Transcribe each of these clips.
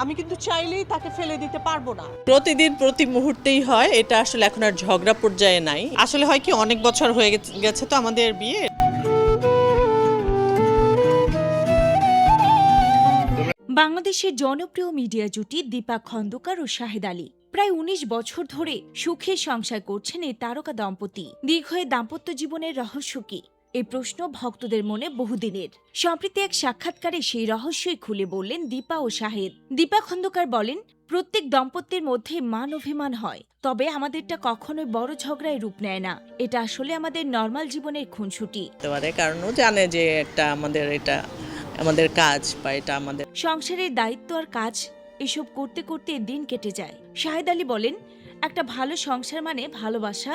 আমি কিন্তু চাইলেই তাকে ফেলে দিতে পারবো না। প্রতিদিন প্রতি মুহূর্তেই হয়, এটা আসলে এখন আর ঝগড়া পর্যায়ে নাই। আসলে হয় কি, অনেক বছর হয়ে গেছে তো আমাদের বিয়ে। বাংলাদেশের জনপ্রিয় মিডিয়া জুটি দীপা খন্দকার ও শাহেদ আলী প্রায় ১৯ বছর ধরে সুখে সংসার করছেন এই তারকা দম্পতি। দীর্ঘ এই দাম্পত্য জীবনের রহস্য কি? এই প্রশ্ন ভক্তদের মনে বহুদিনের। সম্প্রতি এক সাক্ষাৎকারে সেই রহস্যই খুলে বললেন দীপা ও শাহেদ। দীপা খন্দকার বলেন, প্রত্যেক দম্পতির মধ্যে মান অভিমান হয়, তবে আমাদেরটা কখনোই বড় ঝগড়ায় রূপ নেয় না। এটা আসলে আমাদের নর্মাল জীবনের খুনসুটি। কারণ ও জানে যে এটা আমাদের কাজ, বা এটা আমাদের সংসারের দায়িত্ব আর কাজ এসব করতে করতে দিন কেটে যায়। শাহেদ আলী বলেন, একটা ভালো সংসার মানে ভালোবাসা,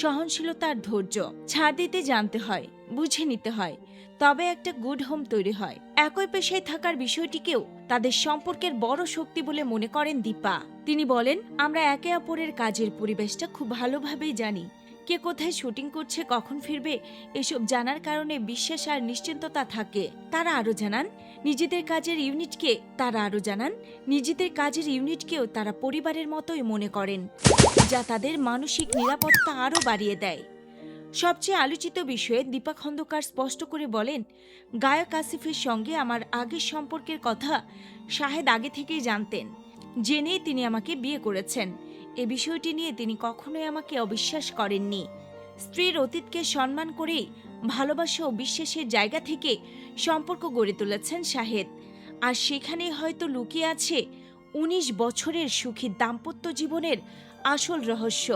সহনশীলতা আর ধৈর্য। ছাড় দিতে জানতে হয়, বুঝে নিতে হয়, তবে একটা গুড হোম তৈরি হয়। একই পেশায় থাকার বিষয়টিকেও তাদের সম্পর্কের বড় শক্তি বলে মনে করেন দীপা। তিনি বলেন, আমরা একে অপরের কাজের পরিবেশটা খুব ভালোভাবেই জানি। কে কোথায় শুটিং করছে, কখন ফিরবে, এসব জানার কারণে বিশ্বাস আর নিশ্চিন্ততা থাকে। তারা আরো জানান, নিজেদের কাজের ইউনিটকেও তারা পরিবারের মতোই মনে করেন, যা তাদের মানসিক নিরাপত্তা আরও বাড়িয়ে দেয়। সবচেয়ে আলোচিত বিষয়ে দীপা খন্দকার স্পষ্ট করে বলেন, গায়ক আসিফের সঙ্গে আমার আগের সম্পর্কের কথা শাহেদ আগে থেকেই জানতেন। জেনেই তিনি আমাকে বিয়ে করেছেন। এ বিষয়টি নিয়ে তিনি কখনোই আমাকে অবিশ্বাস করেননি। স্ত্রীর অতীতকে সম্মান করেই ভালোবাসা ও বিশ্বাসের জায়গা থেকে সম্পর্ক গড়ে তুলেছেন শাহেদ। আর সেখানেই হয়তো লুকিয়ে আছে ১৯ বছরের সুখী দাম্পত্য জীবনের আসল রহস্য।